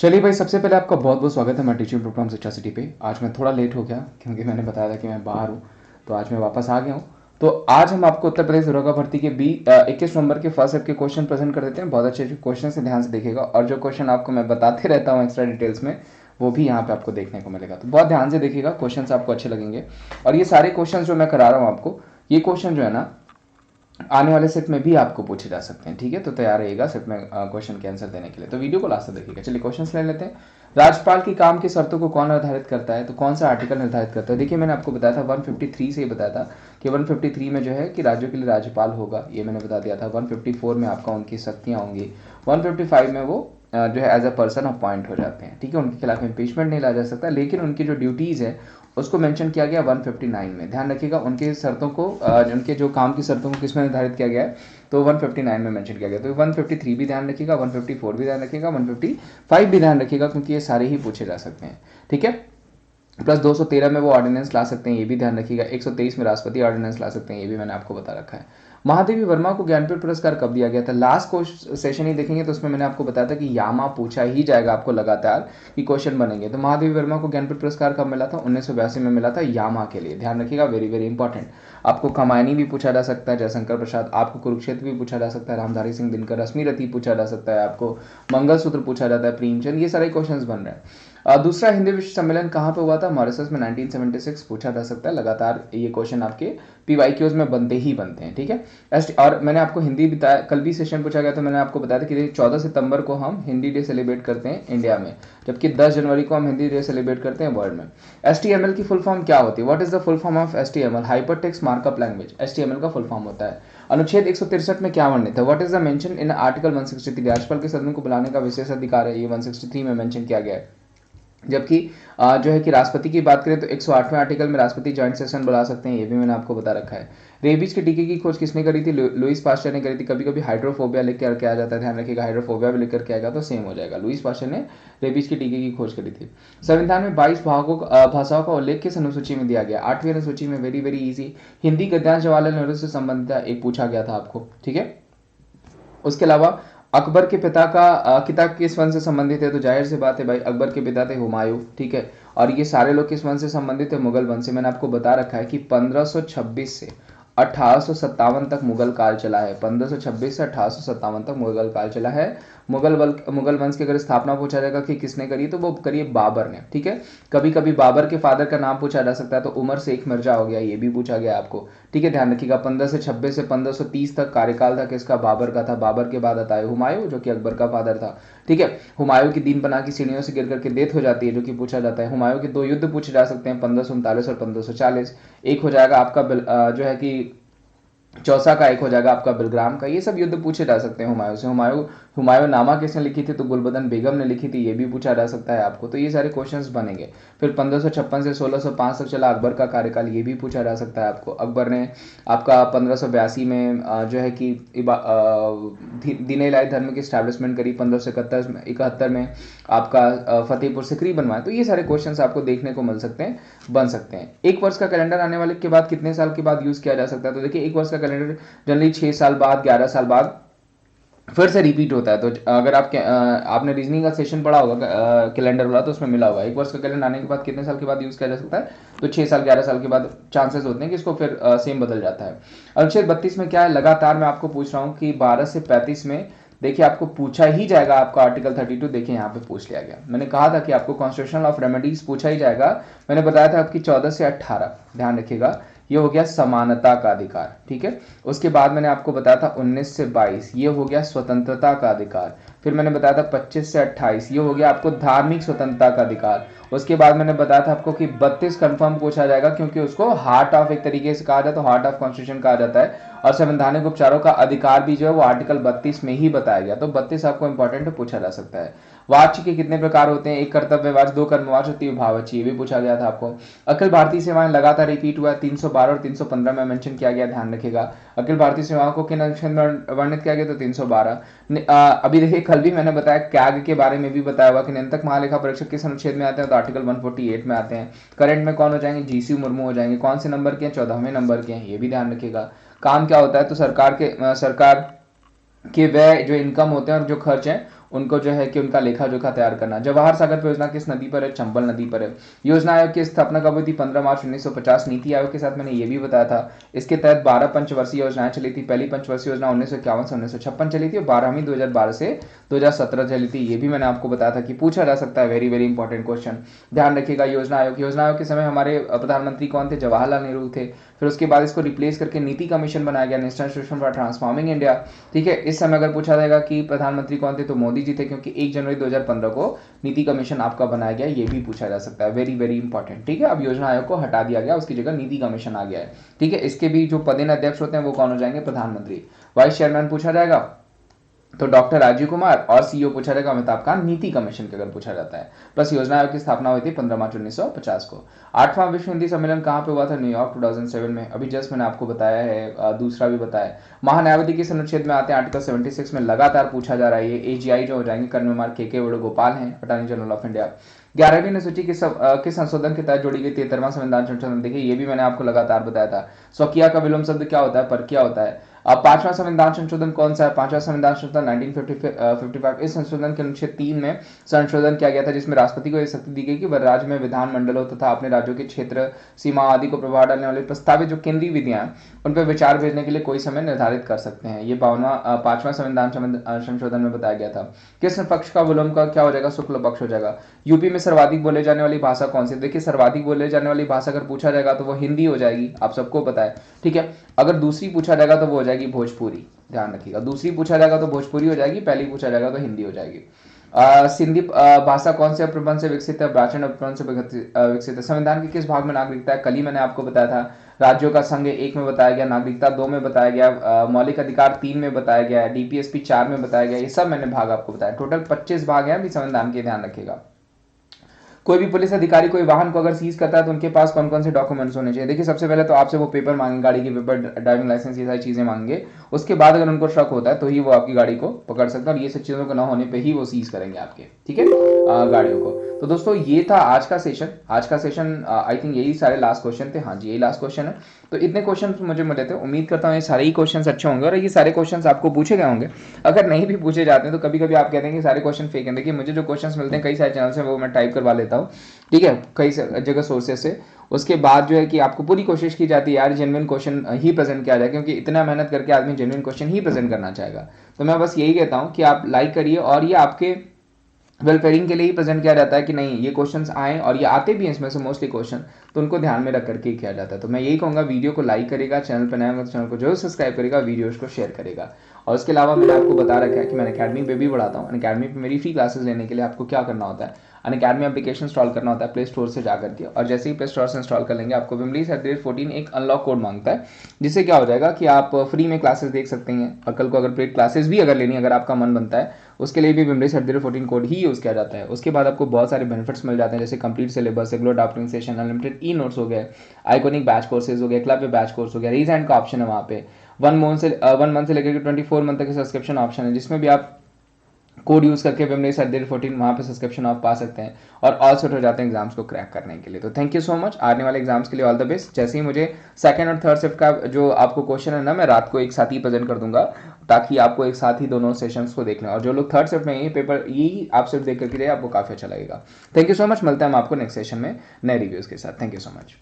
चलिए भाई, सबसे पहले आपका बहुत बहुत स्वागत है हमारे टीचिंग प्रोग्राम शिक्षा सिटी पे। आज मैं थोड़ा लेट हो गया क्योंकि मैंने बताया था कि मैं बाहर हूँ, तो आज मैं वापस आ गया हूँ। तो आज हम आपको उत्तर प्रदेश दरोगा भर्ती के 21 नवंबर के फर्स्ट सेट के क्वेश्चन प्रेजेंट कर देते हैं। बहुत अच्छे क्वेश्चन से ध्यान से देखिएगा, और जो क्वेश्चन आपको मैं बताते रहता हूँ एक्स्ट्रा डिटेल्स में, वो भी यहाँ पे आपको देखने को मिलेगा। तो बहुत ध्यान से देखिएगा, क्वेश्चन आपको अच्छे लगेंगे। और ये सारे क्वेश्चन जो मैं करा रहा हूँ आपको, ये क्वेश्चन जो है ना, आने वाले सेट में भी आपको पूछे जा सकते हैं। ठीक है, तो तैयार रहिएगा सेट में क्वेश्चन के आंसर देने के लिए। तो वीडियो को लास्ट तक देखिएगा। चलिए क्वेश्चन ले लेते हैं। राज्यपाल की काम की शर्तों को कौन निर्धारित करता है? तो कौन सा आर्टिकल निर्धारित करता है? देखिए, मैंने आपको बताया था 153 से ही बताया था कि 153 में जो है कि राज्यों के लिए राज्यपाल होगा, ये मैंने बता दिया था। 154 में आपका उनकी शक्तियाँ होंगी। 155 में वो जो है एज अ पर्सन अपॉइंट हो जाते हैं। ठीक है, उनके खिलाफ इम्पीचमेंट नहीं लाया जा सकता, लेकिन उनकी जो ड्यूटीज़ है उसको मेंशन किया गया 159 में। ध्यान रखिएगा, उनके शर्तों को उनके जो काम की शर्तों को किस में निर्धारित किया गया है? तो 159 में मेंशन किया गया। तो 153 भी ध्यान रखिएगा, 154 भी ध्यान रखिएगा, 155 भी ध्यान रखिएगा, क्योंकि ये सारे ही पूछे जा सकते हैं। ठीक है, प्लस 213 में वो ऑर्डिनेंस ला सकते हैं, ये भी ध्यान रखिएगा। 123 में राष्ट्रपति ऑर्डिनेंस ला सकते हैं, ये भी मैंने आपको बता रखा है। महादेवी वर्मा को ज्ञानपीठ पुरस्कार कब दिया गया था? लास्ट सेशन ही देखेंगे तो उसमें मैंने आपको बताया था कि यामा पूछा ही जाएगा आपको लगातार कि क्वेश्चन बनेंगे। तो महादेवी वर्मा को ज्ञानपीठ पुरस्कार कब मिला था? 1982 में मिला था, यामा के लिए। ध्यान रखिएगा, वेरी वेरी इंपॉर्टेंट। आपको कमायनी भी पूछा जा सकता है, जयशंकर प्रसाद। आपको कुरुक्षेत्र भी पूछा जा सकता है, रामधारी सिंह दिनकर। रश्मि रथी पूछा जा सकता है, आपको मंगलसूत्र पूछा जाता है, प्रेमचंद। ये सारे क्वेश्चन बन रहे हैं। दूसरा हिंदी विश्व सम्मेलन कहाँ पे हुआ था? मॉरिशस में 1976 पूछा जा सकता है। लगातार ये क्वेश्चन आपके पीवाईक्यूज में बनते ही बनते हैं। ठीक है, और मैंने आपको हिंदी बताया, कल भी सेशन पूछा गया तो मैंने आपको बताया था कि 14 सितंबर को हम हिंदी डे सेलिब्रेट करते हैं इंडिया में, जबकि 10 जनवरी को हम हिंदी डे सेलिब्रेट करते हैं वर्ल्ड में। एसटीएमएल की फुल फॉर्म क्या होती है? What is the full form of HTML? Hyper text markup language HTML का फुल फॉर्म होता है। अनुच्छेद 163 में क्या वर्णित है? What is the mention in article 163? राज्यपाल के सदन को बुलाने का विशेष अधिकार है, ये 163 में मेंशन किया गया है। जबकि जो है कि राष्ट्रपति की बात करें तो 108वें आर्टिकल में राष्ट्रपति जॉइंट सेशन बुला सकते हैं, ये भी मैंने आपको बता रखा है। रेबीज के टीके की खोज किसने करी थी? लुइस पास्चर ने करी थी। कभी कभी हाइड्रोफोबिया लिख कर आ जाता है, ध्यान रखिएगा, हाइड्रोफोबिया भी लिख करके आएगा तो सेम हो जाएगा। लुइस पास्चर ने रेबीज के टीके की खोज करी थी। संविधान में 22 भाषाओं का उल्लेख किस अनुसूची में दिया गया? 8वीं अनुसूची में। Very very easy. हिंदी गद्यांश जवाहरलाल नेहरू से संबंधित एक पूछा गया था आपको। ठीक है, उसके अलावा अकबर के पिता का किताब किस वन से संबंधित है? तो जाहिर सी बात है भाई, अकबर के पिता थे हुमायूं। ठीक है, और ये सारे लोग किस वन से संबंधित है? मुगल वन से। मैंने आपको बता रखा है कि 1526 से 1857 तक मुगल काल चला है। 1526 से 1857 तक मुगल काल चला है। मुगल वंश की अगर स्थापना पूछा जाएगा कि किसने करी, तो वो करी है बाबर ने। ठीक है, कभी कभी बाबर के फादर का नाम पूछा जा सकता है, तो उमर शेख मिर्जा हो गया, ये भी पूछा गया आपको। ठीक है, ध्यान रखिएगा। 1526 से 1530 तक कार्यकाल था किसका? बाबर का था। बाबर के बाद आता है हुमायूं, जो कि अकबर का फादर था। ठीक है, हुमायूं की दीन बना की सीढ़ियों से गिर करके डेथ हो जाती है, जो कि पूछा जाता है। हुमायूं के 2 युद्ध पूछे जा सकते हैं, 1539 और 1540। एक हो जाएगा आपका जो है कि चौसा का, एक हो जाएगा आपका बिलग्राम का। ये सब युद्ध पूछे जा सकते हैं हुमायूं से। हुमायूं नामा किसने लिखी थी? तो गुलबदन बेगम ने लिखी थी, ये भी पूछा जा सकता है आपको। तो ये सारे क्वेश्चंस बनेंगे। फिर 1556 से 1605 तक चला अकबर का कार्यकाल, ये भी पूछा जा सकता है आपको। अकबर ने आपका 1582 में जो है कि दीन इलाही धर्म की स्टैब्लिशमेंट करी। 1571 में आपका फतेहपुर सिकरी बनवाया। तो ये सारे क्वेश्चंस आपको देखने को मिल सकते हैं, बन सकते हैं। एक वर्ष का कैलेंडर आने वाले के बाद कितने साल के बाद यूज किया जा सकता है? तो देखिए, एक वर्ष का कैलेंडर जनरली 6 साल बाद, 11 साल बाद फिर से रिपीट होता है। तो अगर आपने रीजनिंग का सेशन पढ़ा होगा कैलेंडर वाला, तो उसमें मिला होगा एक वर्ष का कैलेंडर आने के बाद कितने साल के बाद यूज किया जा सकता है? तो 6 साल 11 साल के बाद चांसेस होते हैं कि इसको फिर सेम बदल जाता है। अनुच्छेद 32 में क्या है? लगातार मैं आपको पूछ रहा हूँ कि 12 से 35 में देखिए आपको पूछा ही जाएगा। आपका आर्टिकल 32 देखिए यहाँ पे पूछ लिया गया। मैंने कहा था कि आपको कॉन्स्टिट्यूशन ऑफ रेमेडीज पूछा ही जाएगा। मैंने बताया था आपकी 14 से 18, ध्यान रखिएगा, ये हो गया समानता का अधिकार। ठीक है, उसके बाद मैंने आपको बताया था 19 से 22, ये हो गया स्वतंत्रता का अधिकार। फिर मैंने बताया था 25 से 28, ये हो गया आपको धार्मिक स्वतंत्रता का अधिकार। उसके बाद मैंने बताया था आपको कि 32 कंफर्म पूछा जाएगा, क्योंकि उसको हार्ट ऑफ, एक तरीके से कहा जाए तो हार्ट ऑफ कॉन्स्टिट्यूशन कहा जाता है। और संवैधानिक उपचारों का अधिकार भी जो है वो आर्टिकल 32 में ही बताया गया। तो 32 आपको इंपॉर्टेंट पूछा जा सकता है। वाच्य के कितने प्रकार होते हैं? 1 कर्तव्यवाच्य, 2 कर्मवाच्य, 3 भाववाच्य, ये भी पूछा गया था आपको। अखिल भारतीय सेवाएं लगातार रिपीट हुआ है, 312 और 315 में मेंशन किया गया, ध्यान रखिएगा। अखिल भारतीय सेवाओं को किन अनुच्छेद में वर्णित किया गया? तो 312। अभी देखिए, कल भी मैंने बताया कैग के बारे में भी बताया हुआ कि नियंत्रक महालेखा परीक्षक किस अनुच्छेद में आते हैं? तो आर्टिकल 148 में आते हैं। करंट में कौन हो जाएंगे? जीसी मुर्मू हो जाएंगे। कौन से नंबर के हैं? 14वें नंबर के हैं, ये भी ध्यान रखिएगा। काम क्या होता है? तो सरकार के व्यय जो इनकम होते हैं और जो खर्च हैं उनको जो है कि उनका लेखा जोखा तैयार करना। जवाहर सागर परियोजना किस नदी पर है? चंबल नदी पर है। योजना आयोग की स्थापना कब हुई थी? 15 मार्च 1950। नीति आयोग के साथ मैंने ये भी बताया था। इसके तहत 12 पंचवर्षीय योजनाएं चली थी। पहली पंचवर्षीय योजना 1951 से 1956 चली थी और 12वीं 2012 से 2017 चली थी। ये भी मैंने आपको बताया था कि पूछा जा सकता है, वेरी वेरी इंपॉर्टेंट क्वेश्चन। ध्यान रखिएगा। योजना आयोग के समय हमारे प्रधानमंत्री कौन थे? जवाहरलाल नेहरू थे। फिर उसके बाद इसको रिप्लेस करके नीति कमीशन बनाया गया, national institution for transforming India. ठीक है, इस समय अगर पूछा जाएगा कि प्रधानमंत्री कौन थे, तो मोदी जी थे, क्योंकि 1 जनवरी 2015 को नीति कमीशन आपका बनाया गया। ये भी पूछा जा सकता है, वेरी वेरी इंपॉर्टेंट। ठीक है, अब योजना आयोग को हटा दिया गया, उसकी जगह नीति कमीशन आ गया है। ठीक है, इसके भी जो पदेन अध्यक्ष होते हैं वो कौन हो जाएंगे? प्रधानमंत्री। वाइस चेयरमैन पूछा जाएगा तो डॉक्टर राजीव कुमार, और सीईओ पूछा जाएगा अमिताभ कांत, नीति कमीशन के अगर पूछा जाता है। प्लस योजना आयोग की स्थापना हुई थी 15 मार्च 1950 को। 8वां विश्व हिंदी सम्मेलन कहाँ पे हुआ था? न्यूयॉर्क 2007 में। अभी जस्ट मैंने आपको बताया है, दूसरा भी बताया। महान्यायवादी किस अनुच्छेद में आते हैं? आर्टिकल 76 में लगातार पूछा जा रहा है। ये AGI जो हो जाएंगे कर्णकुमार के वेणुगोपाल हैं, अटॉर्नी जनरल ऑफ इंडिया। 11वीं अनुसूची किस संशोधन के तहत जोड़ी गई? 73वां संविधान संशोधन। देखिए ये भी मैंने आपको लगातार बताया था। स्वकीय का विलोम शब्द क्या होता है? परकीय होता है। अब 5वां संविधान संशोधन कौन सा है? 5वां संविधान संशोधन 1955। इस संशोधन के अनुच्छेद 3 में संशोधन किया गया था, जिसमें राष्ट्रपति को यह शक्ति दी गई कि वह राज्य में विधानमंडलों तथा अपने राज्यों के क्षेत्र सीमा आदि को प्रभाव डालने वाले प्रस्तावित जो केंद्रीय विधियां हैं उन पर विचार भेजने के लिए कोई समय निर्धारित कर सकते हैं। ये 5वां संविधान संशोधन में बताया गया था। कृष्ण पक्ष का विलोम का क्या हो जाएगा? शुक्ल पक्ष हो जाएगा। यूपी में सर्वाधिक बोले जाने वाली भाषा कौन सी? देखिए सर्वाधिक बोले जाने वाली भाषा अगर पूछा जाएगा तो वो हिंदी हो जाएगी, आप सबको पता है। ठीक है, अगर दूसरी पूछा जाएगा तो वो हो जाएगी भोजपुरी। ध्यान रखिएगा, दूसरी पूछा जाएगा तो भोजपुरी हो जाएगी, पहली पूछा जाएगा तो हिंदी हो जाएगी। सिंधी भाषा कौन से प्रबंध से विकसित है? प्राचीन प्रबंध से विकसित है। संविधान के किस भाग में नागरिकता है? कल ही मैंने आपको बताया था। राज्यों का संघ 1 में बताया गया, नागरिकता 2 में बताया गया, मौलिक अधिकार 3 में बताया गया, DPSP 4 में बताया गया। ये सब मैंने भाग आपको बताया। टोटल 25 भाग हैं अभी संविधान के, ध्यान रखिएगा। कोई भी पुलिस अधिकारी कोई वाहन को अगर सीज करता है तो उनके पास कौन कौन से डॉक्यूमेंट्स होने चाहिए? देखिए सबसे पहले तो आपसे वो पेपर मांगेंगे, गाड़ी के पेपर, ड्राइविंग लाइसेंस, ये सारी चीजें मांगेंगे। उसके बाद अगर उनको शक होता है तो ही वो आपकी गाड़ी को पकड़ सकते हैं, और ये सब चीजों को ना होने पे ही वो सीज करेंगे आपके, ठीक है, गाड़ियों को। तो दोस्तों ये था आज का सेशन। आज का सेशन आई थिंक यही सारे लास्ट क्वेश्चन थे। हाँ जी, यही लास्ट क्वेश्चन है। तो इतने क्वेश्चन मुझे मिले थे, उम्मीद करता हूँ ये सारे ही क्वेश्चन अच्छे होंगे और ये सारे क्वेश्चन आपको पूछे गए होंगे। अगर नहीं भी पूछे जाते हैं तो कभी कभी आप कहते हैं कि सारे क्वेश्चन फेक हैं। देखिए मुझे जो क्वेश्चन मिलते हैं कई सारे चैनल से वो मैं टाइप करवा लेता हूँ, ठीक है, कई जगह सोर्सेस से। उसके बाद जो है कि आपको पूरी कोशिश की जाती है यार जेन्युइन क्वेश्चन ही प्रेजेंट किया जाए, क्योंकि इतना मेहनत करके आदमी जेन्युइन क्वेश्चन ही प्रेजेंट करना चाहेगा। तो मैं बस यही कहता हूँ कि आप लाइक करिए, और ये आपके वेलफेयरिंग के लिए ही प्रेजेंट किया जाता है कि नहीं ये क्वेश्चंस आए, और ये आते भी हैं इसमें से मोस्टली क्वेश्चन, तो उनको ध्यान में रख करके किया जाता है। तो मैं यही कहूँगा वीडियो को लाइक करेगा, चैनल पर नया होगा तो चैनल को जरूर सब्सक्राइब करेगा, वीडियोज को शेयर करेगा। और उसके अलावा मैंने आपको बता रखा है कि मैं अकेडमी पे भी पढ़ाता हूँ। अकेडमी पे मेरी फ्री क्लासेस लेने के लिए आपको क्या करना होता है, अनअकैडमी एप्लीकेशन इंस्टॉल करना होता है प्ले स्टोर से जाकर के, और जैसे ही प्ले स्टोर से इंस्टॉल कर लेंगे आपको Vimlis@14 एक अनलॉक कोड मांगता है, जिससे क्या हो जाएगा कि आप फ्री में क्लासेस देख सकते हैं। और कल को अगर पेड क्लासेस भी अगर लेनी, अगर आपका मन बनता है, उसके लिए भी Vimlis@14 कोड ही यूज़ किया जाता है। उसके बाद आपको बहुत सारे बेनिफिट्स मिल जाते हैं, जैसे complete syllabus, regular drafting session, unlimited e notes हो गए, आइकॉनिक बैच कोर्सेज हो गए, क्लब में बैच कोर्स हो गया, रीज एंड का ऑप्शन है वहाँ पे, 1 मंथ से लेकर 24 मंथ तक सब्सक्रिप्शन ऑप्शन है, जिसमें भी आप कोड यूज करके Vimlis@14 वहाँ पे सब्सक्रिप्शन आप पा सकते हैं, और ऑल सेट हो जाते हैं एग्जाम्स को क्रैक करने के लिए। तो थैंक यू सो मच, आने वाले एग्जाम्स के लिए ऑल द बेस्ट। जैसे ही मुझे सेकंड और थर्ड शिफ्ट का जो आपको क्वेश्चन है ना, मैं रात को एक साथ ही प्रेजेंट कर दूंगा, ताकि आपको एक साथ ही दोनों सेशंस को देख लें। और जो लोग थर्ड शिफ्ट में ये पेपर यही आप सिर्फ देख करके जाए, आपको काफी अच्छा लगेगा। थैंक यू सो मच, मिलते हैं हम आपको नेक्स्ट सेशन में नए रिव्यूज के साथ। Thank you so much.